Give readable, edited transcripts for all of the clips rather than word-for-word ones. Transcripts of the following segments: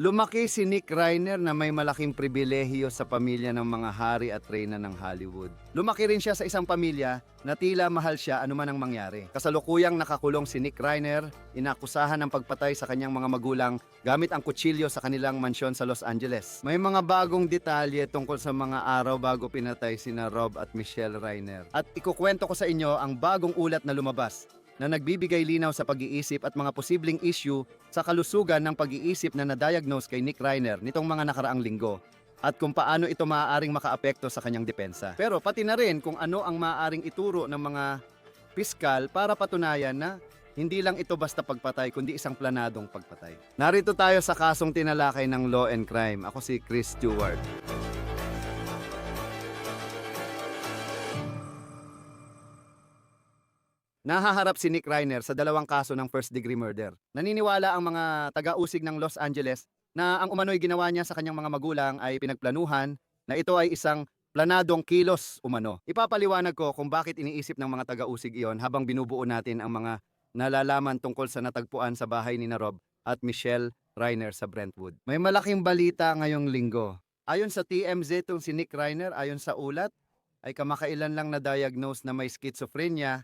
Lumaki si Nick Reiner na may malaking pribilehiyo sa pamilya ng mga hari at reyna ng Hollywood. Lumaki rin siya sa isang pamilya na tila mahal siya anuman ang mangyari. Kasalukuyang nakakulong si Nick Reiner, inakusahan ng pagpatay sa kanyang mga magulang gamit ang kutsilyo sa kanilang mansyon sa Los Angeles. May mga bagong detalye tungkol sa mga araw bago pinatay sina Rob at Michelle Reiner. At ikukwento ko sa inyo ang bagong ulat na lumabas na nagbibigay linaw sa pag-iisip at mga posibleng issue sa kalusugan ng pag-iisip na na-diagnose kay Nick Reiner nitong mga nakaraang linggo at kung paano ito maaaring makaapekto sa kanyang depensa. Pero pati na rin kung ano ang maaaring ituro ng mga piskal para patunayan na hindi lang ito basta pagpatay kundi isang planadong pagpatay. Narito tayo sa kasong tinalakay ng Law and Crime. Ako si Chris Stewart. Nahaharap si Nick Reiner sa dalawang kaso ng first-degree murder. Naniniwala ang mga taga-usig ng Los Angeles na ang umano'y ginawa niya sa kanyang mga magulang ay pinagplanuhan, na ito ay isang planadong kilos umano. Ipapaliwanag ko kung bakit iniisip ng mga taga-usig iyon habang binubuo natin ang mga nalalaman tungkol sa natagpuan sa bahay ni Rob at Michelle Reiner sa Brentwood. May malaking balita ngayong linggo. Ayon sa TMZ, itong si Nick Reiner, ayon sa ulat, ay kamakailan lang na-diagnose na may schizophrenia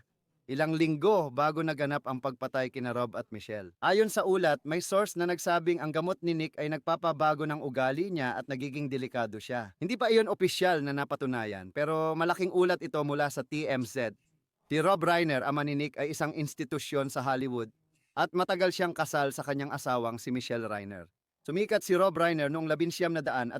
ilang linggo bago naganap ang pagpatay kina Rob at Michelle. Ayon sa ulat, may source na nagsabing ang gamot ni Nick ay nagpapabago ng ugali niya at nagiging delikado siya. Hindi pa iyon opisyal na napatunayan, pero malaking ulat ito mula sa TMZ. Si Rob Reiner, ama ni Nick, ay isang institusyon sa Hollywood at matagal siyang kasal sa kanyang asawang si Michelle Reiner. Sumikat si Rob Reiner noong 1970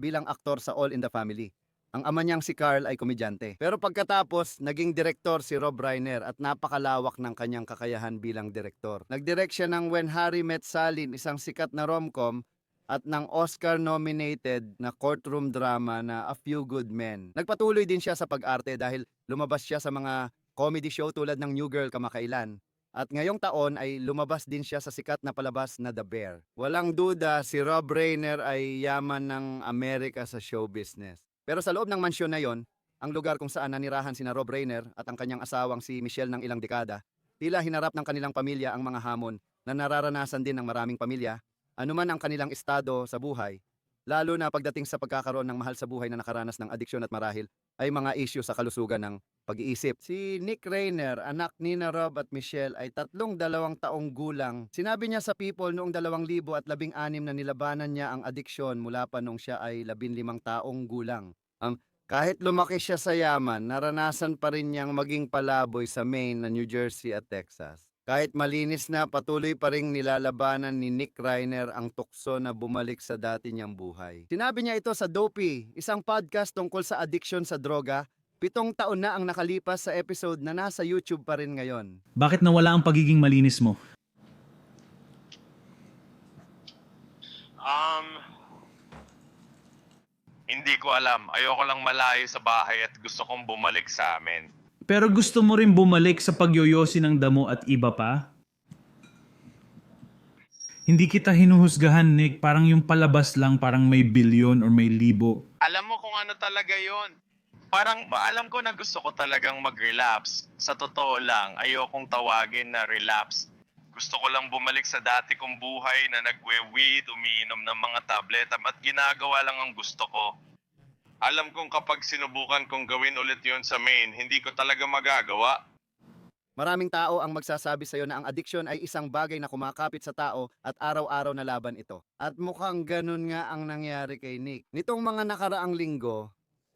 bilang aktor sa All in the Family. Ang ama niyang si Carl ay komedyante. Pero pagkatapos, naging direktor si Rob Reiner at napakalawak ng kanyang kakayahan bilang direktor. Nagdirect siya ng When Harry Met Sally, isang sikat na rom-com, at ng Oscar-nominated na courtroom drama na A Few Good Men. Nagpatuloy din siya sa pag-arte dahil lumabas siya sa mga comedy show tulad ng New Girl kamakailan. At ngayong taon ay lumabas din siya sa sikat na palabas na The Bear. Walang duda, si Rob Reiner ay yaman ng Amerika sa show business. Pero sa loob ng mansyon na yon, ang lugar kung saan nanirahan sina Rob Reiner at ang kanyang asawang si Michelle ng ilang dekada, tila hinarap ng kanilang pamilya ang mga hamon na nararanasan din ng maraming pamilya, anuman ang kanilang estado sa buhay, lalo na pagdating sa pagkakaroon ng mahal sa buhay na nakaranas ng adiksyon at marahil ay mga issue sa kalusugan ng pag-iisip. Si Nick Reiner, anak ni na Rob at Michelle, ay 32 taong gulang. Sinabi niya sa People noong 2016 na nilabanan niya ang adiksyon mula pa nung siya ay 15 taong gulang. Kahit lumaki siya sa yaman, naranasan pa rin niyang maging palaboy sa Maine, New Jersey at Texas. Kahit malinis na, patuloy pa ring nilalabanan ni Nick Reiner ang tukso na bumalik sa dati niyang buhay. Sinabi niya ito sa Dopey, isang podcast tungkol sa addiction sa droga. 7 taon na ang nakalipas sa episode na nasa YouTube pa rin ngayon. Bakit nawala ang pagiging malinis mo? Hindi ko alam. Ayoko lang malayo sa bahay at gusto kong bumalik sa amin. Pero gusto mo rin bumalik sa pagyoyosi ng damo at iba pa? Hindi kita hinuhusgahan, Nick. Parang yung palabas lang, parang may bilyon or may libo. Alam mo kung ano talaga yon. Parang alam ko na gusto ko talagang mag-relapse. Sa totoo lang, ayokong tawagin na relapse. Gusto ko lang bumalik sa dati kong buhay na nagwe-weed, umiinom ng mga tablet at ginagawa lang ang gusto ko. Alam kong kapag sinubukan kong gawin ulit yon sa Maine, hindi ko talaga magagawa. Maraming tao ang magsasabi sa iyo na ang addiction ay isang bagay na kumakapit sa tao at araw-araw na laban ito. At mukhang ganun nga ang nangyari kay Nick. Nitong mga nakaraang linggo,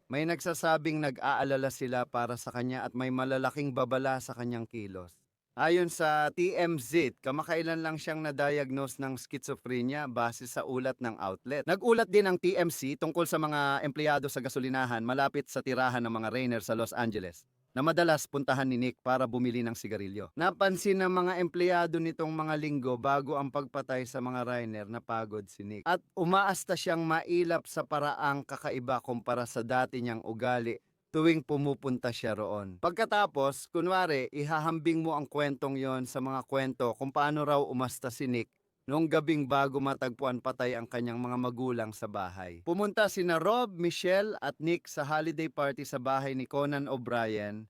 may nagsasabing nag-aalala sila para sa kanya at may malalaking babala sa kanyang kilos. Ayon sa TMZ, kamakailan lang siyang na-diagnose ng schizophrenia base sa ulat ng outlet. Nag-ulat din ang TMZ tungkol sa mga empleyado sa gasolinahan malapit sa tirahan ng mga Rainer sa Los Angeles na madalas puntahan ni Nick para bumili ng sigarilyo. Napansin ng mga empleyado nitong mga linggo bago ang pagpatay sa mga Rainer na pagod si Nick. At umaasta siyang mailap sa paraang kakaiba kumpara sa dati niyang ugali tuwing pumupunta siya roon. Pagkatapos, kunwari, ihahambing mo ang kwentong yon sa mga kwento kung paano raw umasta si Nick noong gabing bago matagpuan patay ang kanyang mga magulang sa bahay. Pumunta sina Rob, Michelle at Nick sa holiday party sa bahay ni Conan O'Brien,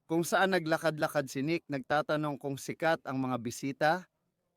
kung saan naglakad-lakad si Nick, nagtatanong kung sikat ang mga bisita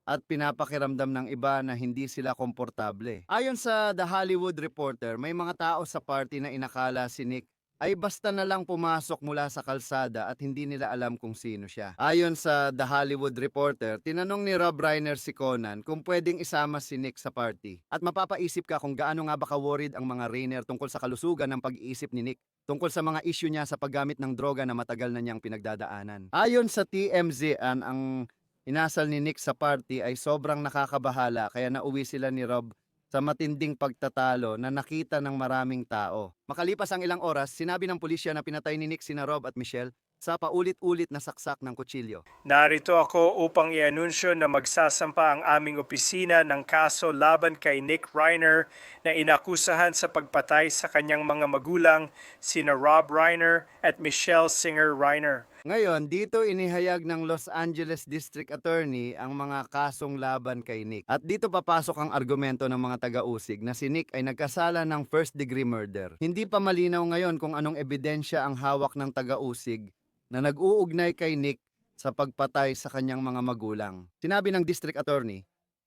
at pinapakiramdam ng iba na hindi sila komportable. Ayon sa The Hollywood Reporter, may mga tao sa party na inakala si Nick ay basta na lang pumasok mula sa kalsada at hindi nila alam kung sino siya. Ayon sa The Hollywood Reporter, tinanong ni Rob Reiner si Conan kung pwedeng isama si Nick sa party. At mapapaisip ka kung gaano nga ba ka-worried ang mga Reiner tungkol sa kalusugan ng pag-iisip ni Nick tungkol sa mga issue niya sa paggamit ng droga na matagal na niyang pinagdadaanan. Ayon sa TMZ, ang inasal ni Nick sa party ay sobrang nakakabahala kaya nauwi sila ni Rob sa matinding pagtatalo na nakita ng maraming tao. Makalipas ang ilang oras, sinabi ng pulisya na pinatay ni Nick sina Rob at Michelle sa paulit-ulit na saksak ng kutsilyo. Narito ako upang i-anunsyo na magsasampa ang aming opisina ng kaso laban kay Nick Reiner na inakusahan sa pagpatay sa kanyang mga magulang, sina Rob Reiner at Michelle Singer Reiner. Ngayon, dito inihayag ng Los Angeles District Attorney ang mga kasong laban kay Nick. At dito papasok ang argumento ng mga taga-usig na si Nick ay nagkasala ng first-degree murder. Hindi pa malinaw ngayon kung anong ebidensya ang hawak ng taga-usig na nag-uugnay kay Nick sa pagpatay sa kanyang mga magulang. Sinabi ng District Attorney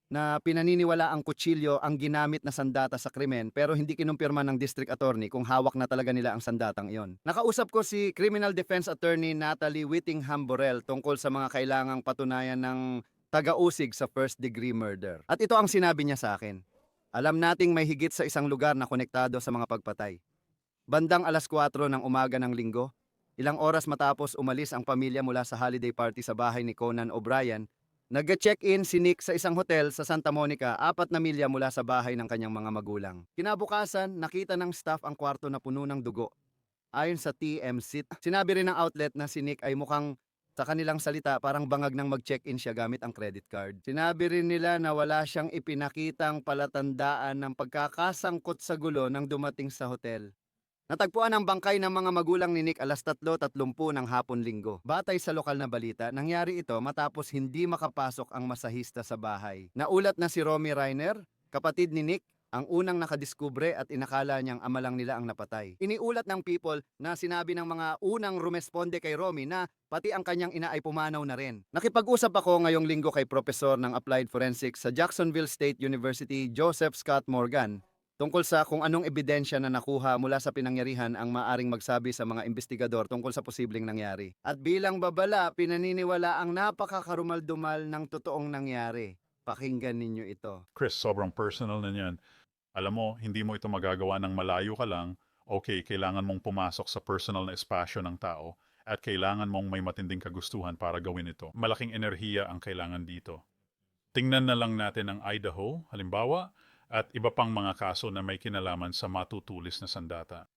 na pinaniniwala ang kutsilyo ang ginamit na sandata sa krimen pero hindi kinumpirma ng District Attorney kung hawak na talaga nila ang sandatang iyon. Nakausap ko si Criminal Defense Attorney Natalie Whittingham Borel tungkol sa mga kailangang patunayan ng taga-usig sa first-degree murder. At ito ang sinabi niya sa akin. Alam nating may higit sa isang lugar na konektado sa mga pagpatay. Bandang alas 4 ng umaga ng linggo, ilang oras matapos umalis ang pamilya mula sa holiday party sa bahay ni Conan O'Brien, nag-check-in si Nick sa isang hotel sa Santa Monica, 4 na milya mula sa bahay ng kanyang mga magulang. Kinabukasan, nakita ng staff ang kwarto na puno ng dugo. Ayon sa TMZ, sinabi rin ng outlet na si Nick ay mukhang, sa kanilang salita, parang bangag nang mag-check-in siya gamit ang credit card. Sinabi rin nila na wala siyang ipinakitang palatandaan ng pagkakasangkot sa gulo nang dumating sa hotel. Natagpuan ang bangkay ng mga magulang ni Nick alas 3:30 ng hapon linggo. Batay sa lokal na balita, nangyari ito matapos hindi makapasok ang masahista sa bahay. Naulat na si Romy Reiner, kapatid ni Nick, ang unang nakadiskubre at inakala niyang ama lang nila ang napatay. Iniulat ng People na sinabi ng mga unang rumesponde kay Romy na pati ang kanyang ina ay pumanaw na rin. Nakipag-usap ako ngayong linggo kay Professor ng Applied Forensics sa Jacksonville State University, Joseph Scott Morgan, tungkol sa kung anong ebidensya na nakuha mula sa pinangyarihan ang maaring magsabi sa mga investigador tungkol sa posibleng nangyari. At bilang babala, pinaniniwala ang napakakarumal-dumal ng totoong nangyari. Pakinggan ninyo ito. Chris, sobrang personal na yan. Alam mo, hindi mo ito magagawa ng malayo ka lang. Okay, kailangan mong pumasok sa personal na espasyo ng tao at kailangan mong may matinding kagustuhan para gawin ito. Malaking enerhiya ang kailangan dito. Tingnan na lang natin ang Idaho, halimbawa, at iba pang mga kaso na may kinalaman sa matutulis na sandata.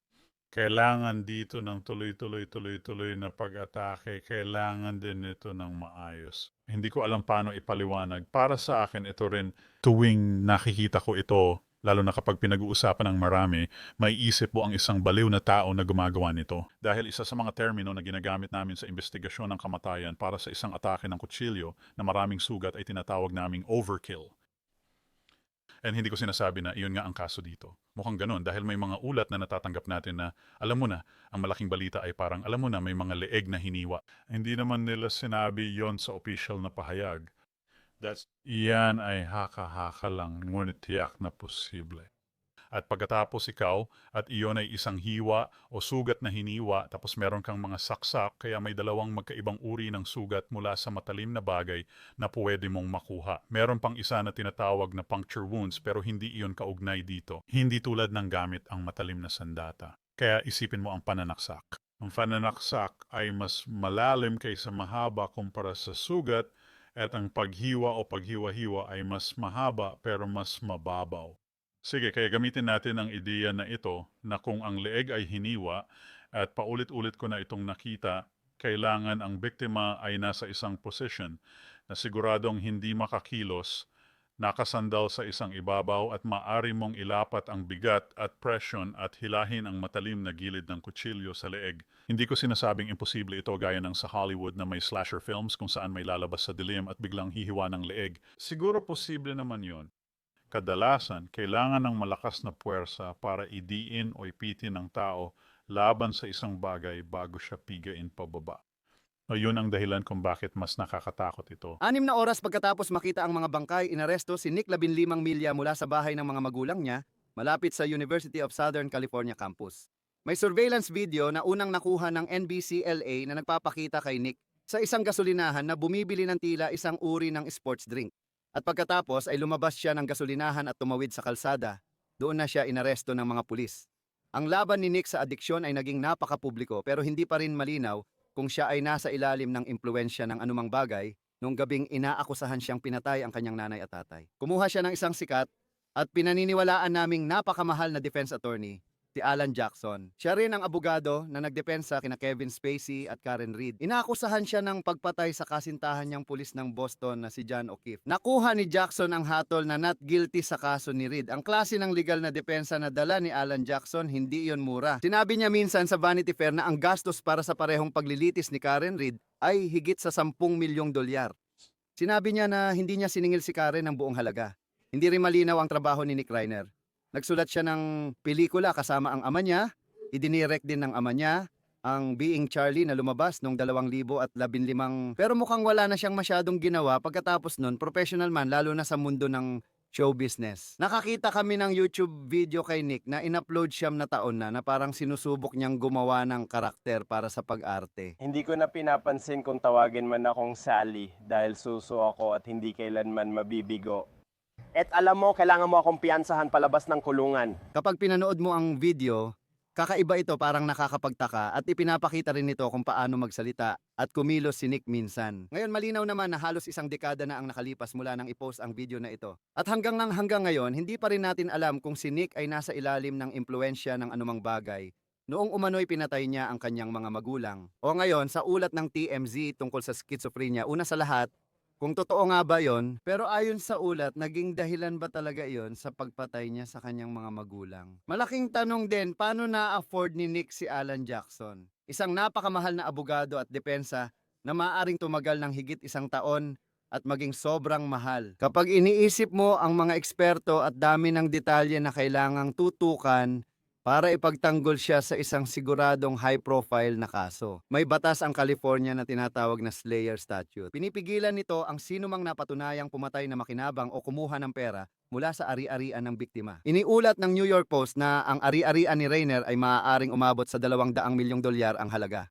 Kailangan dito ng tuloy-tuloy na pag-atake. Kailangan din ito ng maayos. Hindi ko alam paano ipaliwanag. Para sa akin, ito rin tuwing nakikita ko ito, lalo na kapag pinag-uusapan ng marami, may isip mo ang isang baliw na tao na gumagawa nito. Dahil isa sa mga termino na ginagamit namin sa investigasyon ng kamatayan para sa isang atake ng kutsilyo na maraming sugat ay tinatawag naming overkill. And hindi ko sinasabi na iyon nga ang kaso dito. Mukhang ganun dahil may mga ulat na natatanggap natin na alam mo na, ang malaking balita ay parang alam mo na may mga leeg na hiniwa. Hindi naman nila sinabi yon sa official na pahayag. Yan ay haka-haka lang, ngunit tiyak na posible. At pagkatapos ikaw at iyon ay isang hiwa o sugat na hiniwa tapos meron kang mga saksak kaya may dalawang magkaibang uri ng sugat mula sa matalim na bagay na pwede mong makuha. Meron pang isa na tinatawag na puncture wounds pero hindi iyon kaugnay dito. Hindi tulad ng gamit ang matalim na sandata. Kaya isipin mo ang pananaksak. Ang pananaksak ay mas malalim kaysa mahaba kumpara sa sugat at ang paghiwa o paghiwa-hiwa ay mas mahaba pero mas mababaw. Sige, kaya gamitin natin ang ideya na ito na kung ang leeg ay hiniwa at paulit-ulit ko na itong nakita, kailangan ang biktima ay nasa isang position na siguradong hindi makakilos, nakasandal sa isang ibabaw at maaari mong ilapat ang bigat at presyon at hilahin ang matalim na gilid ng kutsilyo sa leeg. Hindi ko sinasabing imposible ito gaya ng sa Hollywood na may slasher films kung saan may lalabas sa dilim at biglang hihiwa ng leeg. Siguro posible naman yon. Kadalasan, kailangan ng malakas na puwersa para idiin o ipitin ng tao laban sa isang bagay bago siya pigain pababa. O yun ang dahilan kung bakit mas nakakatakot ito. 6 na oras pagkatapos makita ang mga bangkay, inaresto si Nick 15 milya mula sa bahay ng mga magulang niya, malapit sa University of Southern California campus. May surveillance video na unang nakuha ng NBCLA na nagpapakita kay Nick sa isang gasolinahan na bumibili ng tila isang uri ng sports drink. At pagkatapos ay lumabas siya ng gasolinahan at tumawid sa kalsada. Doon na siya inaresto ng mga pulis. Ang laban ni Nick sa adiksyon ay naging napakapubliko pero hindi pa rin malinaw kung siya ay nasa ilalim ng impluensya ng anumang bagay nung gabing inaakusahan siyang pinatay ang kanyang nanay at tatay. Kumuha siya ng isang sikat at pinaniniwalaan naming napakamahal na defense attorney, si Alan Jackson. Siya rin ang abogado na nagdepensa kina Kevin Spacey at Karen Reed. Inaakusahan siya ng pagpatay sa kasintahan niyang pulis ng Boston na si John O'Keefe. Nakuha ni Jackson ang hatol na not guilty sa kaso ni Reed. Ang klase ng legal na depensa na dala ni Alan Jackson, hindi iyon mura. Sinabi niya minsan sa Vanity Fair na ang gastos para sa parehong paglilitis ni Karen Reed ay higit sa 10 milyong dolyar. Sinabi niya na hindi niya siningil si Karen ng buong halaga. Hindi rin malinaw ang trabaho ni Nick Reiner. Nagsulat siya ng pelikula kasama ang ama niya, idinirect din ng ama niya, ang Being Charlie na lumabas noong 2015. Pero mukhang wala na siyang masyadong ginawa pagkatapos nun, professional man lalo na sa mundo ng show business. Nakakita kami ng YouTube video kay Nick na in-upload siyam na taon na parang sinusubok niyang gumawa ng karakter para sa pag-arte. Hindi ko na pinapansin kung tawagin man akong Sally dahil suso ako at hindi kailanman mabibigo. At alam mo, kailangan mo akong piyansahan palabas ng kulungan. Kapag pinanood mo ang video, kakaiba ito, parang nakakapagtaka at ipinapakita rin nito kung paano magsalita at kumilos si Nick minsan. Ngayon malinaw naman na halos isang dekada na ang nakalipas mula nang i-post ang video na ito. At hanggang ngayon, hindi pa rin natin alam kung si Nick ay nasa ilalim ng impluensya ng anumang bagay. Noong umano'y pinatay niya ang kanyang mga magulang. O ngayon, sa ulat ng TMZ tungkol sa schizophrenia, una sa lahat, kung totoo nga ba yon, pero ayon sa ulat, naging dahilan ba talaga yon sa pagpatay niya sa kanyang mga magulang? Malaking tanong din, paano na-afford ni Nick si Alan Jackson? Isang napakamahal na abogado at depensa na maaaring tumagal ng higit 1 taon at maging sobrang mahal. Kapag iniisip mo ang mga eksperto at dami ng detalye na kailangang tutukan, para ipagtanggol siya sa isang siguradong high-profile na kaso. May batas ang California na tinatawag na Slayer Statute. Pinipigilan nito ang sinumang napatunayang pumatay na makinabang o kumuha ng pera mula sa ari-arian ng biktima. Iniulat ng New York Post na ang ari-arian ni Reiner ay maaaring umabot sa 200 milyong dolyar ang halaga.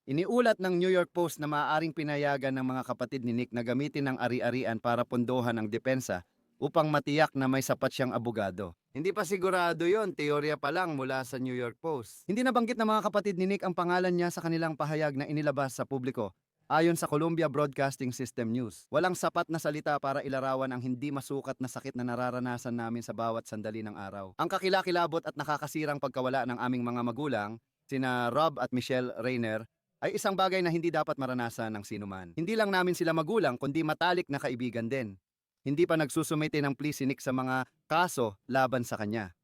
Iniulat ng New York Post na maaaring pinayagan ng mga kapatid ni Nick na gamitin ang ari-arian para pondohan ang depensa upang matiyak na may sapat siyang abogado. Hindi pa sigurado yon, teorya pa lang mula sa New York Post. Hindi nabanggit ng mga kapatid ni Nick ang pangalan niya sa kanilang pahayag na inilabas sa publiko. Ayon sa Columbia Broadcasting System News, walang sapat na salita para ilarawan ang hindi masukat na sakit na nararanasan namin sa bawat sandali ng araw. Ang kakilakilabot at nakakasirang pagkawala ng aming mga magulang, sina Rob at Michelle Reiner, ay isang bagay na hindi dapat maranasan ng sinuman. Hindi lang namin sila magulang, kundi matalik na kaibigan din. Hindi pa nagsusumite ng plea si Nick sa mga kaso laban sa kanya.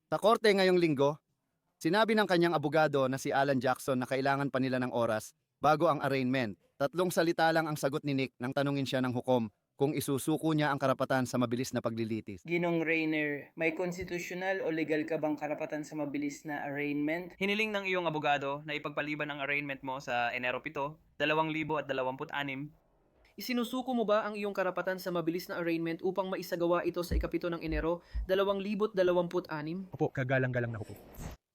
Sa korte ngayong linggo, sinabi ng kanyang abogado na si Alan Jackson na kailangan pa nila ng oras bago ang arraignment. 3 salita lang ang sagot ni Nick nang tanungin siya ng hukom kung isusuko niya ang karapatan sa mabilis na paglilitis. Ginong Reiner, may constitutional o legal ka bang karapatan sa mabilis na arraignment? Hiniling ng iyong abogado na ipagpaliban ang arraignment mo sa Enero 7, 2026. Isinusuko mo ba ang iyong karapatan sa mabilis na arraignment upang maisagawa ito sa ika-7 ng Enero, 2026? Opo, kagalang-galang na hukom.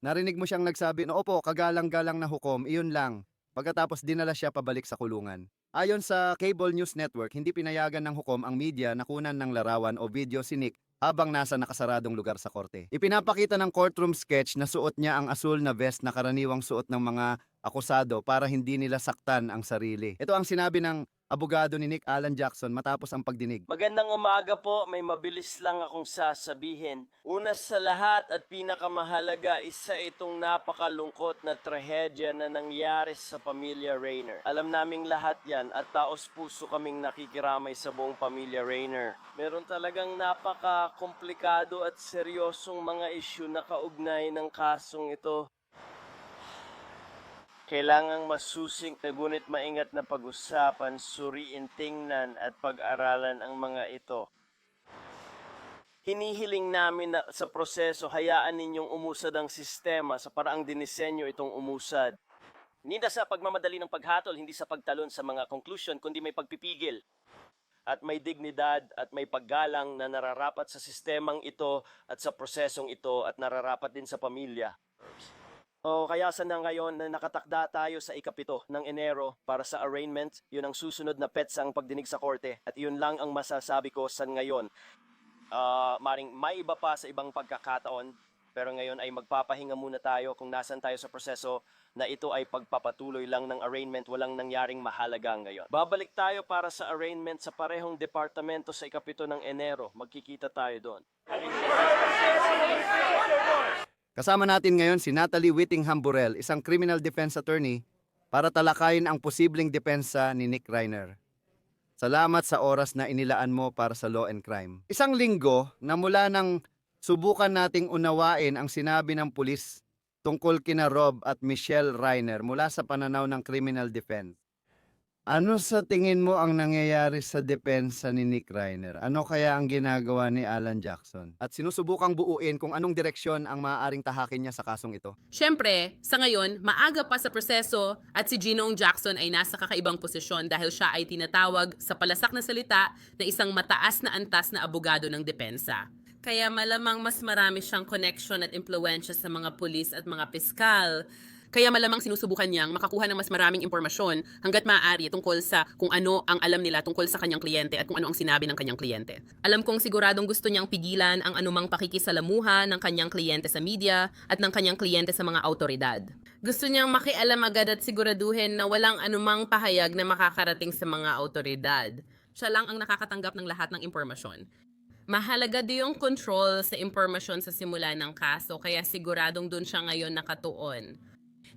Narinig mo siyang nagsabi na opo, kagalang-galang na hukom, iyon lang. Pagkatapos dinala siya pabalik sa kulungan. Ayon sa Cable News Network, hindi pinayagan ng hukom ang media na kunan ng larawan o video si Nick habang nasa nakasaradong lugar sa korte. Ipinapakita ng courtroom sketch na suot niya ang asul na vest na karaniwang suot ng mga akusado para hindi nila saktan ang sarili. Ito ang sinabi ng abogado ni Nick, Alan Jackson, matapos ang pagdinig. Magandang umaga po, may mabilis lang akong sasabihin. Una sa lahat at pinakamahalaga, isa itong napakalungkot na trahedya na nangyari sa pamilya Reiner. Alam naming lahat yan at taos puso kaming nakikiramay sa buong pamilya Reiner. Meron talagang napaka-komplikado at seryosong mga isyu na kaugnay ng kasong ito. Kailangang masusing ngunit maingat na pag-usapan, suriin, tingnan at pag-aralan ang mga ito. Hinihiling namin na sa proseso, hayaan ninyong umusad ang sistema sa paraang dinisenyo itong umusad. Hindi na sa pagmamadali ng paghatol, hindi sa pagtalon sa mga conclusion, kundi may pagpipigil. At may dignidad at may paggalang na nararapat sa sistemang ito at sa prosesong ito at nararapat din sa pamilya. O kaya sa na ngayon na nakatakda tayo sa ikapito ng Enero para sa arraignment, yun ang susunod na petsang pagdinig sa korte. At yun lang ang masasabi ko sa ngayon. Maring may iba pa sa ibang pagkakataon, pero ngayon ay magpapahinga muna tayo kung nasan tayo sa proseso na ito ay pagpapatuloy lang ng arraignment, walang nangyaring mahalaga ngayon. Babalik tayo para sa arraignment sa parehong departamento sa ikapito ng Enero. Magkikita tayo doon. Kasama natin ngayon si Natalie Whittingham Burrell, isang criminal defense attorney, para talakayin ang posibleng depensa ni Nick Reiner. Salamat sa oras na inilaan mo para sa Law and Crime. Isang linggo na mula nang subukan nating unawain ang sinabi ng pulis tungkol kina Rob at Michelle Reiner mula sa pananaw ng criminal defense. Ano sa tingin mo ang nangyayari sa depensa ni Nick Reiner? Ano kaya ang ginagawa ni Alan Jackson? At sinusubukang buuin kung anong direksyon ang maaaring tahakin niya sa kasong ito. Siyempre, sa ngayon, maaga pa sa proseso at si Ginoong Jackson ay nasa kakaibang posisyon dahil siya ay tinatawag sa palasak na salita na isang mataas na antas na abogado ng depensa. Kaya malamang mas marami siyang connection at impluensya sa mga pulis at mga piskal. Kaya malamang sinusubukan niyang makakuha ng mas maraming impormasyon hanggat maaari tungkol sa kung ano ang alam nila tungkol sa kanyang kliyente at kung ano ang sinabi ng kanyang kliyente. Alam kong siguradong gusto niyang pigilan ang anumang pakikisalamuha ng kanyang kliyente sa media at ng kanyang kliyente sa mga autoridad. Gusto niyang makialam agad at siguraduhin na walang anumang pahayag na makakarating sa mga autoridad. Siya lang ang nakakatanggap ng lahat ng impormasyon. Mahalaga din yung control sa impormasyon sa simula ng kaso kaya siguradong dun siya ngayon nakatuon.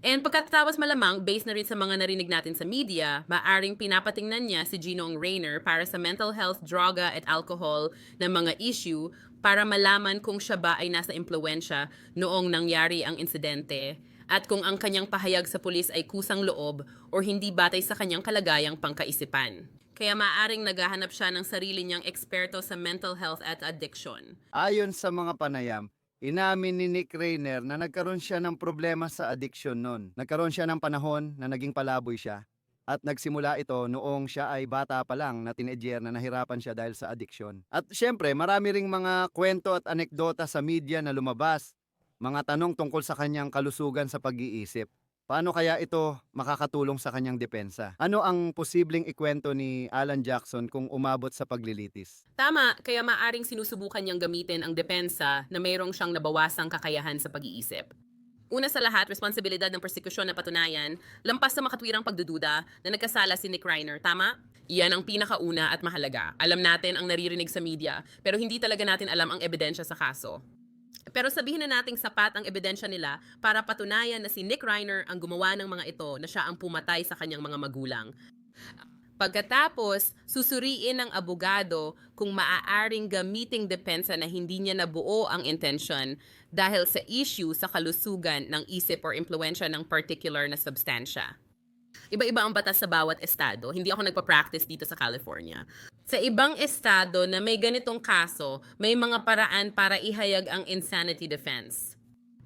And pagkatapos malamang, based na rin sa mga narinig natin sa media, maaring pinapatingnan niya si Ginoong Reiner para sa mental health, droga at alcohol na mga issue para malaman kung siya ba ay nasa impluensya noong nangyari ang insidente at kung ang kanyang pahayag sa pulis ay kusang loob o hindi batay sa kanyang kalagayang pangkaisipan. Kaya maaring naghahanap siya ng sarili niyang eksperto sa mental health at addiction. Ayon sa mga panayam, inamin ni Nick Reiner na nagkaroon siya ng problema sa addiction noon. Nagkaroon siya ng panahon na naging palaboy siya. At nagsimula ito noong siya ay bata pa lang na teenager na nahirapan siya dahil sa addiction. At syempre, marami ring mga kwento at anekdota sa media na lumabas. Mga tanong tungkol sa kanyang kalusugan sa pag-iisip. Paano kaya ito makakatulong sa kanyang depensa? Ano ang posibleng ikwento ni Alan Jackson kung umabot sa paglilitis? Tama, kaya maaring sinusubukan niyang gamitin ang depensa na mayroong siyang nabawasang kakayahan sa pag-iisip. Una sa lahat, responsibilidad ng persekusyon na patunayan, lampas sa makatwirang pagdududa na nagkasala si Nick Reiner, tama? Iyan ang pinakauna at mahalaga. Alam natin ang naririnig sa media, pero hindi talaga natin alam ang ebidensya sa kaso. Pero sabihin na nating sapat ang ebidensya nila para patunayan na si Nick Reiner ang gumawa ng mga ito na siya ang pumatay sa kanyang mga magulang. Pagkatapos, susuriin ng abogado kung maaaring gamiting depensa na hindi niya nabuo ang intensyon dahil sa issue sa kalusugan ng isip or impluensya ng particular na substansya. Iba-iba ang batas sa bawat estado. Hindi ako nagpa-practice dito sa California. Sa ibang estado na may ganitong kaso, may mga paraan para ihayag ang insanity defense.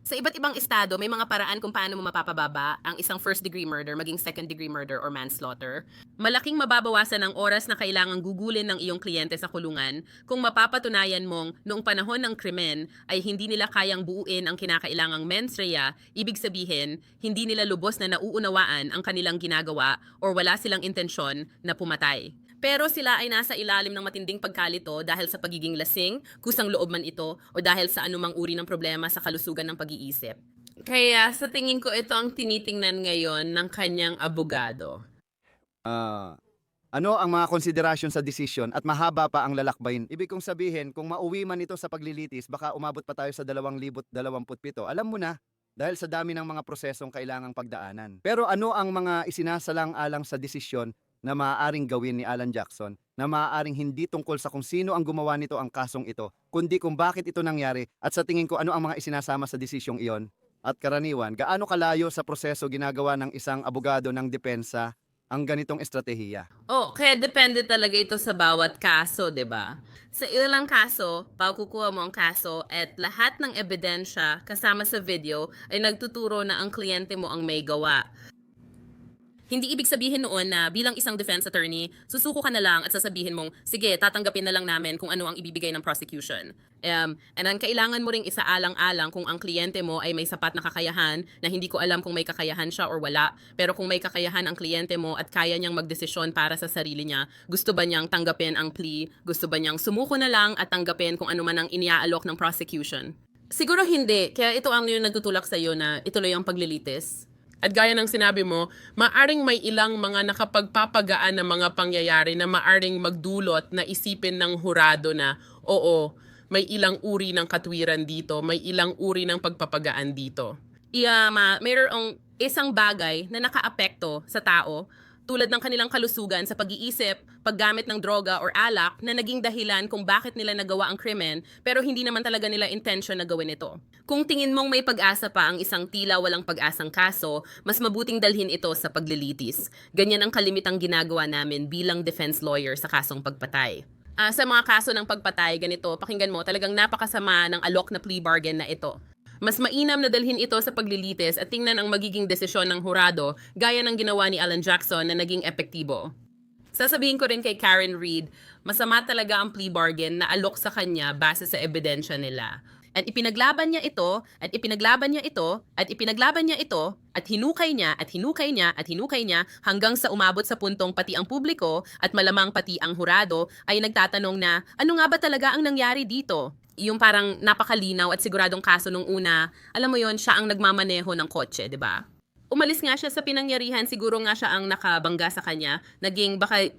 Sa iba't ibang estado, may mga paraan kung paano mo mapapababa ang isang first-degree murder, maging second-degree murder or manslaughter. Malaking mababawasan ang oras na kailangang gugulin ng iyong kliyente sa kulungan kung mapapatunayan mong noong panahon ng krimen ay hindi nila kayang buuin ang kinakailangang mens rea, ibig sabihin, hindi nila lubos na nauunawaan ang kanilang ginagawa or wala silang intensyon na pumatay. Pero sila ay nasa ilalim ng matinding pagkalito dahil sa pagiging lasing, kusang loob man ito, o dahil sa anumang uri ng problema sa kalusugan ng pag-iisip. Kaya sa tingin ko ito ang tinitingnan ngayon ng kanyang abogado. Ano ang mga konsiderasyon sa desisyon at mahaba pa ang lalakbayin? Ibig kong sabihin, kung mauwi man ito sa paglilitis, baka umabot pa tayo sa 2027. Alam mo na, dahil sa dami ng mga prosesong kailangang pagdaanan. Pero ano ang mga isinasalang-alang sa desisyon na maaaring gawin ni Alan Jackson na maaaring hindi tungkol sa kung sino ang gumawa nito ang kasong ito, kundi kung bakit ito nangyari at sa tingin ko ano ang mga isinasama sa desisyong iyon? At karaniwan, gaano kalayo sa proseso ginagawa ng isang abogado ng depensa ang ganitong estratehiya? Kaya depende talaga ito sa bawat kaso, 'di ba? Sa ilang kaso, kukuha mo ang kaso at lahat ng ebidensya kasama sa video ay nagtuturo na ang kliyente mo ang may gawa. Hindi ibig sabihin noon na bilang isang defense attorney, susuko ka na lang at sasabihin mong, sige, tatanggapin na lang namin kung ano ang ibibigay ng prosecution. And ang kailangan mo ring isaalang-alang kung ang kliyente mo ay may sapat na kakayahan, na hindi ko alam kung may kakayahan siya or wala, pero kung may kakayahan ang kliyente mo at kaya niyang magdesisyon para sa sarili niya, gusto ba niyang tanggapin ang plea, gusto ba niyang sumuko na lang at tanggapin kung ano man ang iniaalok ng prosecution? Siguro hindi, kaya ito ang yung nagtutulak sa iyo na ituloy ang paglilitis. At gaya ng sinabi mo, maaring may ilang mga nakapagpapagaan na mga pangyayari na maaring magdulot na isipin ng hurado na, oo, may ilang uri ng katwiran dito, may ilang uri ng pagpapagaan dito. Mayroong isang bagay na nakaapekto sa tao tulad ng kanilang kalusugan sa pag-iisip, paggamit ng droga or alak na naging dahilan kung bakit nila nagawa ang krimen pero hindi naman talaga nila intention na gawin ito. Kung tingin mong may pag-asa pa ang isang tila walang pag-asang kaso, mas mabuting dalhin ito sa paglilitis. Ganyan ang kalimitang ginagawa namin bilang defense lawyer sa kasong pagpatay. Sa mga kaso ng pagpatay, ganito, pakinggan mo, talagang napakasama ng alok na plea bargain na ito. Mas mainam na dalhin ito sa paglilitis at tingnan ang magiging desisyon ng hurado gaya ng ginawa ni Alan Jackson na naging epektibo. Sasabihin ko rin kay Karen Reed, masama talaga ang plea bargain na alok sa kanya base sa ebidensya nila. At ipinaglaban niya ito, at ipinaglaban niya ito, at ipinaglaban niya ito, at hinukay niya, at hinukay niya, at hinukay niya, hanggang sa umabot sa puntong pati ang publiko, at malamang pati ang hurado, ay nagtatanong na, ano nga ba talaga ang nangyari dito? Yung parang napakalinaw at siguradong kaso nung una, alam mo yon, siya ang nagmamaneho ng kotse, di ba? Umalis nga siya sa pinangyarihan, siguro nga siya ang nakabangga sa kanya, naging baka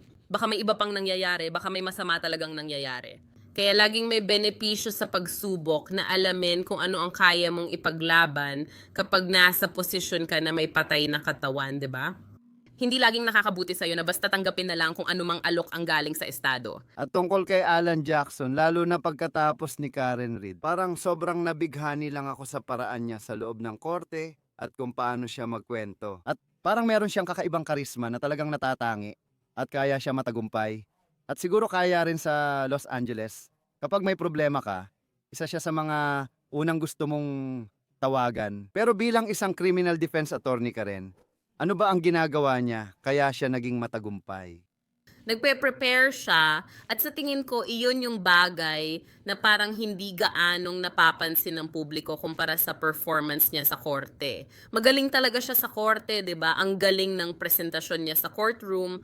may iba pang nangyayari, baka may masama talagang nangyayari. Kaya laging may benepisyo sa pagsubok na alamin kung ano ang kaya mong ipaglaban kapag nasa posisyon ka na may patay na katawan, di ba? Hindi laging nakakabuti sa'yo na basta tanggapin na lang kung anumang alok ang galing sa estado. At tungkol kay Alan Jackson, lalo na pagkatapos ni Karen Reed, parang sobrang nabighani lang ako sa paraan niya sa loob ng korte at kung paano siya magkwento. At parang meron siyang kakaibang karisma na talagang natatangi at kaya siya matagumpay. At siguro kaya rin sa Los Angeles. Kapag may problema ka, isa siya sa mga unang gusto mong tawagan. Pero bilang isang criminal defense attorney ka rin, ano ba ang ginagawa niya kaya siya naging matagumpay? Nagpe-prepare siya at sa tingin ko iyon yung bagay na parang hindi gaanong napapansin ng publiko kumpara sa performance niya sa korte. Magaling talaga siya sa korte, 'di ba? Ang galing ng presentasyon niya sa courtroom.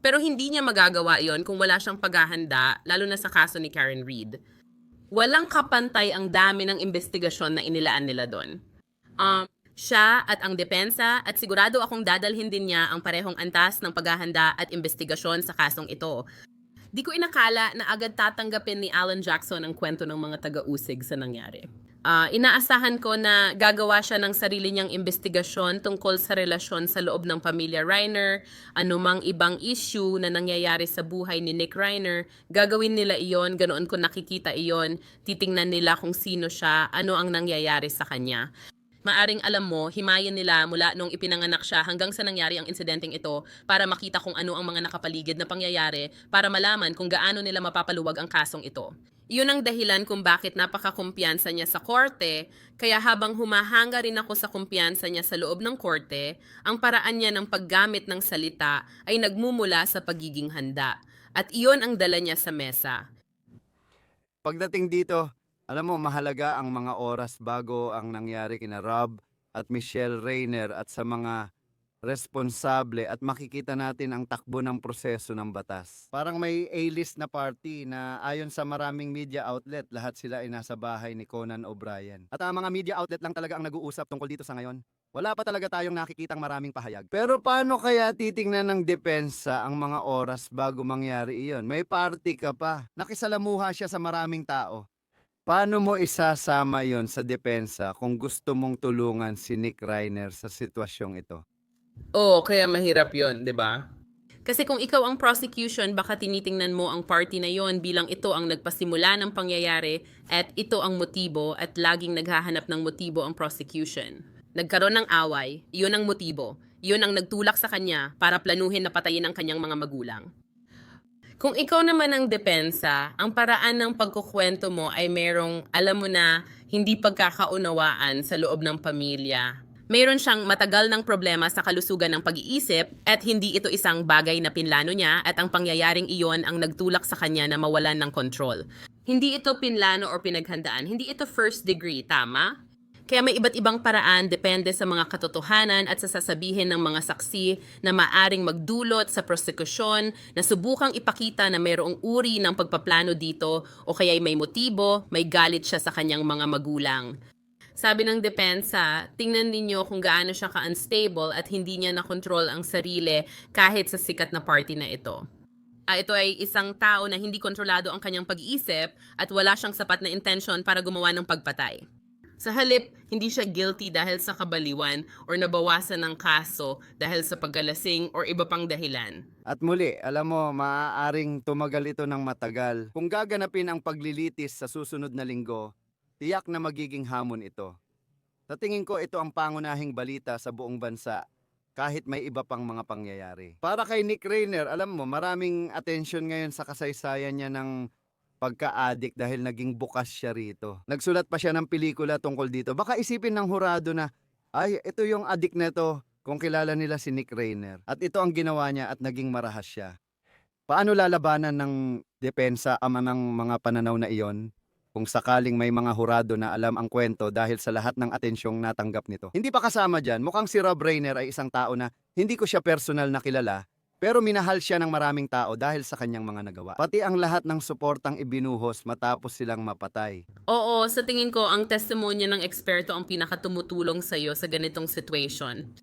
Pero hindi niya magagawa iyon kung wala siyang paghahanda, lalo na sa kaso ni Karen Reed. Walang kapantay ang dami ng investigasyon na inilaan nila doon. Siya at ang depensa at sigurado akong dadalhin din niya ang parehong antas ng paghahanda at investigasyon sa kasong ito. Di ko inakala na agad tatanggapin ni Alan Jackson ang kwento ng mga taga-usig sa nangyari. Inaasahan ko na gagawa siya ng sarili niyang investigasyon tungkol sa relasyon sa loob ng pamilya Reiner, anumang ibang issue na nangyayari sa buhay ni Nick Reiner, gagawin nila iyon, ganoon ko nakikita iyon, titingnan nila kung sino siya, ano ang nangyayari sa kanya. Maaring alam mo, himayin nila mula nung ipinanganak siya hanggang sa nangyari ang insidenteng ito para makita kung ano ang mga nakapaligid na pangyayari para malaman kung gaano nila mapapaluwag ang kasong ito. Yun ang dahilan kung bakit napakakumpiyansa niya sa korte, kaya habang humahanga rin ako sa kumpiyansa niya sa loob ng korte, ang paraan niya ng paggamit ng salita ay nagmumula sa pagiging handa. At iyon ang dala niya sa mesa. Pagdating dito, alam mo, mahalaga ang mga oras bago ang nangyari kina Rob at Michelle Reiner at sa mga responsable at makikita natin ang takbo ng proseso ng batas. Parang may A-list na party na ayon sa maraming media outlet, lahat sila ay nasa bahay ni Conan O'Brien. At ang mga media outlet lang talaga ang nag-uusap tungkol dito sa ngayon. Wala pa talaga tayong nakikitang maraming pahayag. Pero paano kaya titingnan ng depensa ang mga oras bago mangyari iyon? May party ka pa. Nakisalamuha siya sa maraming tao. Paano mo isasama yon sa depensa kung gusto mong tulungan si Nick Reiner sa sitwasyong ito? Oo, kaya mahirap yon, di ba? Kasi kung ikaw ang prosecution, baka tinitingnan mo ang party na yon bilang ito ang nagpasimula ng pangyayari at ito ang motibo at laging naghahanap ng motibo ang prosecution. Nagkaroon ng away, iyon ang motibo. Iyon ang nagtulak sa kanya para planuhin na patayin ang kanyang mga magulang. Kung ikaw naman ang depensa, ang paraan ng pagkukwento mo ay merong, alam mo na, hindi pagkakaunawaan sa loob ng pamilya. Mayroon siyang matagal ng problema sa kalusugan ng pag-iisip at hindi ito isang bagay na pinlano niya at ang pangyayaring iyon ang nagtulak sa kanya na mawalan ng kontrol. Hindi ito pinlano o pinaghandaan, hindi ito first degree, tama? Kaya may iba't ibang paraan depende sa mga katotohanan at sa sasabihin ng mga saksi na maaring magdulot sa prosekusyon na subukang ipakita na mayroong uri ng pagpaplano dito o kaya'y may motibo, may galit siya sa kanyang mga magulang. Sabi ng depensa, tingnan ninyo kung gaano siya ka-unstable at hindi niya nakontrol ang sarili kahit sa sikat na party na ito. Ito ay isang tao na hindi kontrolado ang kanyang pag-iisip at wala siyang sapat na intention para gumawa ng pagpatay. Sa halip, hindi siya guilty dahil sa kabaliwan or nabawasan ng kaso dahil sa pagkalasing or iba pang dahilan. At muli, alam mo, maaaring tumagal ito ng matagal. Kung gaganapin ang paglilitis sa susunod na linggo, tiyak na magiging hamon ito. Sa tingin ko, ito ang pangunahing balita sa buong bansa, kahit may iba pang mga pangyayari. Para kay Nick Rainer, alam mo, maraming atensyon ngayon sa kasaysayan niya ng pagka-addict dahil naging bukas siya rito. Nagsulat pa siya ng pelikula tungkol dito. Baka isipin ng hurado na, ay, ito yung addict na to kung kilala nila si Nick Rainer. At ito ang ginawa niya at naging marahas siya. Paano lalabanan ng depensa ama ng mga pananaw na iyon? Kung sakaling may mga hurado na alam ang kwento dahil sa lahat ng atensyong natanggap nito. Hindi pa kasama dyan, mukhang si Rob Rainer ay isang tao na hindi ko siya personal na kilala, pero minahal siya ng maraming tao dahil sa kanyang mga nagawa. Pati ang lahat ng suportang ibinuhos matapos silang mapatay. Oo, sa tingin ko, ang testimonya ng eksperto ang pinakatumutulong sa'yo sa ganitong situation.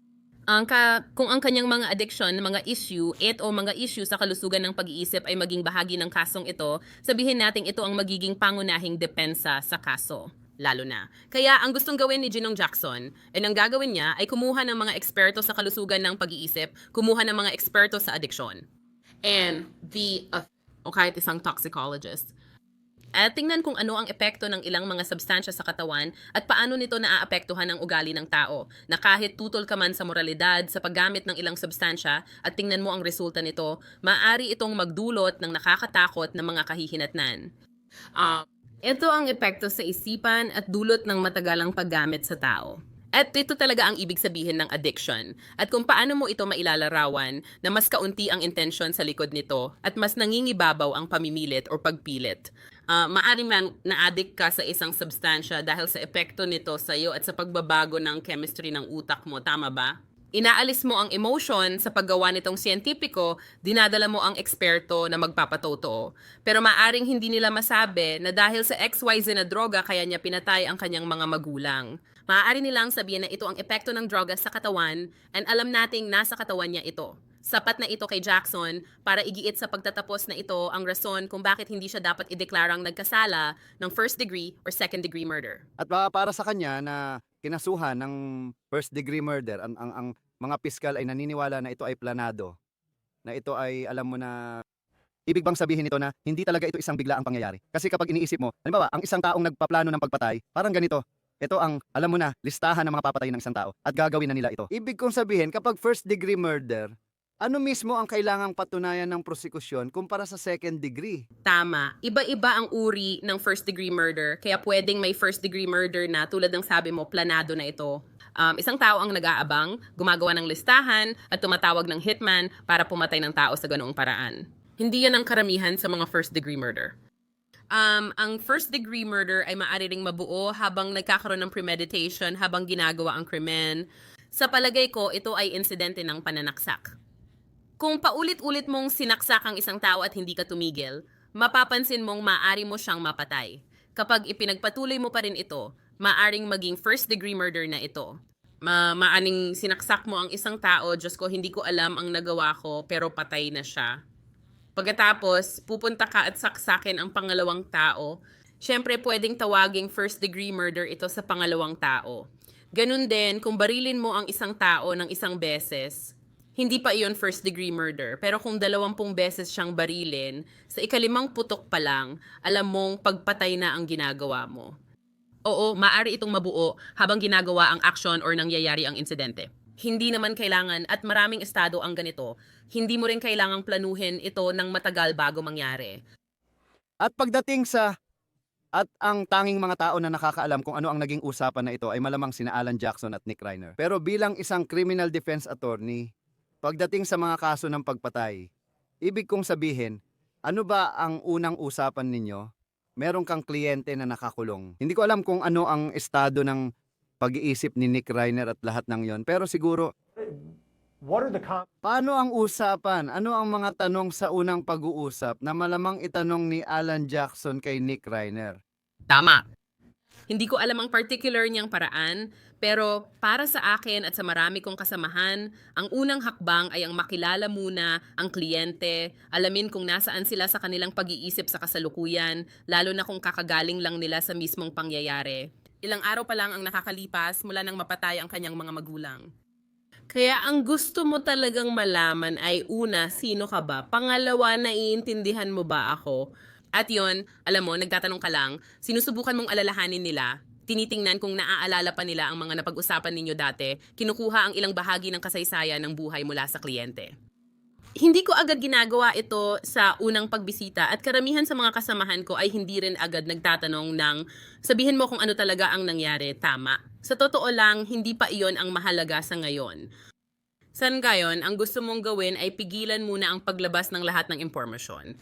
Kung ang kanyang mga addiction, mga issue, mga issue sa kalusugan ng pag-iisip ay maging bahagi ng kasong ito, sabihin natin ito ang magiging pangunahing depensa sa kaso. Lalo na. Kaya ang gustong gawin ni Ginong Jackson, ang gagawin niya ay kumuha ng mga eksperto sa kalusugan ng pag-iisip, kumuha ng mga eksperto sa addiction. O kahit isang toxicologist. At tingnan kung ano ang epekto ng ilang mga substansya sa katawan at paano nito naaapektuhan ang ugali ng tao na kahit tutol ka man sa moralidad sa paggamit ng ilang substansya at tingnan mo ang resulta nito, maaari itong magdulot ng nakakatakot na mga kahihinatnan. Ito ang epekto sa isipan at dulot ng matagalang paggamit sa tao. At ito talaga ang ibig sabihin ng addiction at kung paano mo ito mailalarawan na mas kaunti ang intensyon sa likod nito at mas nangingibabaw ang pamimilit o pagpilit. Maaari man na-addict ka sa isang substansya dahil sa epekto nito sa iyo at sa pagbabago ng chemistry ng utak mo, tama ba? Inaalis mo ang emotion sa paggawa nitong siyentipiko, dinadala mo ang eksperto na magpapatotoo. Pero maaring hindi nila masabi na dahil sa XYZ na droga kaya niya pinatay ang kanyang mga magulang. Maaari nilang sabihin na ito ang epekto ng droga sa katawan and alam nating nasa katawan niya ito. Sapat na ito kay Jackson para igiit sa pagtatapos na ito ang rason kung bakit hindi siya dapat ideklarang nagkasala ng first degree or second degree murder. At para sa kanya na kinasuhan ng first degree murder, ang mga piskal ay naniniwala na ito ay planado. Na ito ay, alam mo na, ibig bang sabihin nito na hindi talaga ito isang biglaang pangyayari? Kasi kapag iniisip mo, halimbawa, ang isang taong nagpaplano ng pagpatay, parang ganito, ito ang, alam mo na, listahan ng mga papatay ng isang tao at gagawin na nila ito. Ibig kong sabihin, kapag first degree murder, ano mismo ang kailangang patunayan ng prosekusyon kumpara sa second degree? Tama. Iba-iba ang uri ng first degree murder. Kaya pwedeng may first degree murder na tulad ng sabi mo, planado na ito. Isang tao ang nag-aabang, gumagawa ng listahan at tumatawag ng hitman para pumatay ng tao sa ganoong paraan. Hindi yan ang karamihan sa mga first degree murder. Ang first degree murder ay maaari ring mabuo habang nagkakaroon ng premeditation habang ginagawa ang krimen. Sa palagay ko, ito ay insidente ng pananaksak. Kung paulit-ulit mong sinaksak ang isang tao at hindi ka tumigil, mapapansin mong maaari mo siyang mapatay. Kapag ipinagpatuloy mo pa rin ito, maaring maging first degree murder na ito. Maaring sinaksak mo ang isang tao, Diyos ko, hindi ko alam ang nagawa ko, pero patay na siya. Pagkatapos, pupunta ka at saksakin ang pangalawang tao, syempre pwedeng tawaging first degree murder ito sa pangalawang tao. Ganun din, kung barilin mo ang isang tao ng isang beses, hindi pa iyon first degree murder. Pero kung 20 beses siyang barilin, sa ikalimang putok pa lang, alam mong pagpatay na ang ginagawa mo. Oo, maaari itong mabuo habang ginagawa ang aksyon or nangyayari ang insidente. Hindi naman kailangan at maraming estado ang ganito. Hindi mo rin kailangang planuhin ito ng matagal bago mangyari. At pagdating sa At ang tanging mga tao na nakakaalam kung ano ang naging usapan na ito ay malamang sina Alan Jackson at Nick Reiner. Pero bilang isang criminal defense attorney, pagdating sa mga kaso ng pagpatay, ibig kong sabihin, ano ba ang unang usapan ninyo? Meron kang kliyente na nakakulong. Hindi ko alam kung ano ang estado ng pag-iisip ni Nick Reiner at lahat ng yon. Pero siguro, paano ang usapan? Ano ang mga tanong sa unang pag-uusap na malamang itanong ni Alan Jackson kay Nick Reiner? Tama. Hindi ko alam ang particular niyang paraan, pero para sa akin at sa marami kong kasamahan, ang unang hakbang ay ang makilala muna ang kliyente, alamin kung nasaan sila sa kanilang pag-iisip sa kasalukuyan, lalo na kung kakagaling lang nila sa mismong pangyayari. Ilang araw pa lang ang nakakalipas mula nang mapatay ang kanyang mga magulang. Kaya ang gusto mo talagang malaman ay una, sino ka ba? Pangalawa, naiintindihan mo ba ako? At yon, alam mo, nagtatanong ka lang, sinusubukan mong alalahanin nila, tinitingnan kung naaalala pa nila ang mga napag-usapan ninyo dati, kinukuha ang ilang bahagi ng kasaysayan ng buhay mula sa kliyente. Hindi ko agad ginagawa ito sa unang pagbisita at karamihan sa mga kasamahan ko ay hindi rin agad nagtatanong ng sabihin mo kung ano talaga ang nangyari, tama. Sa totoo lang, hindi pa iyon ang mahalaga sa ngayon. Sa ngayon, ang gusto mong gawin ay pigilan muna ang paglabas ng lahat ng impormasyon.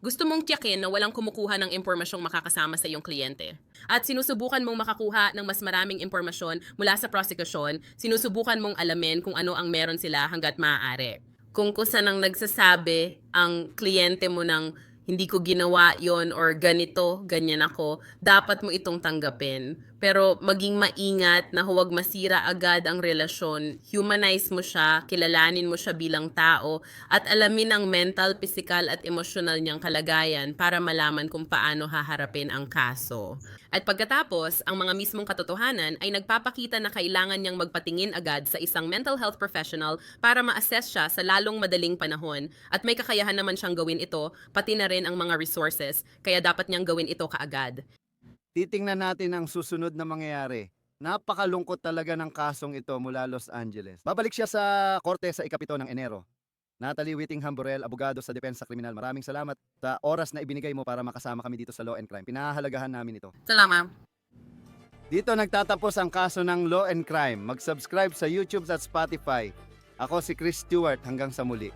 Gusto mong tiyakin na walang kumukuha ng impormasyong makakasama sa iyong kliyente. At sinusubukan mong makakuha ng mas maraming impormasyon mula sa prosekusyon, sinusubukan mong alamin kung ano ang meron sila hanggat maaari. Kung kusa nang nagsasabi ang kliyente mo ng hindi ko ginawa yon or ganito, ganyan ako, dapat mo itong tanggapin. Pero maging maingat na huwag masira agad ang relasyon. Humanize mo siya, kilalanin mo siya bilang tao, at alamin ang mental, physical at emotional niyang kalagayan para malaman kung paano haharapin ang kaso. At pagkatapos, ang mga mismong katotohanan ay nagpapakita na kailangan niyang magpatingin agad sa isang mental health professional para ma-assess siya sa lalong madaling panahon. At may kakayahan naman siyang gawin ito, pati na rin ang mga resources, kaya dapat niyang gawin ito kaagad. Titingnan natin ang susunod na mangyayari. Napakalungkot talaga ng kasong ito mula Los Angeles. Babalik siya sa korte sa ika-7 ng Enero. Natalie Whittingham Borel, abogado sa Depensa Kriminal. Maraming salamat sa oras na ibinigay mo para makasama kami dito sa Law and Crime. Pinahahalagahan namin ito. Salamat. Dito nagtatapos ang kaso ng Law and Crime. Mag-subscribe sa YouTube at Spotify. Ako si Chris Stewart. Hanggang sa muli.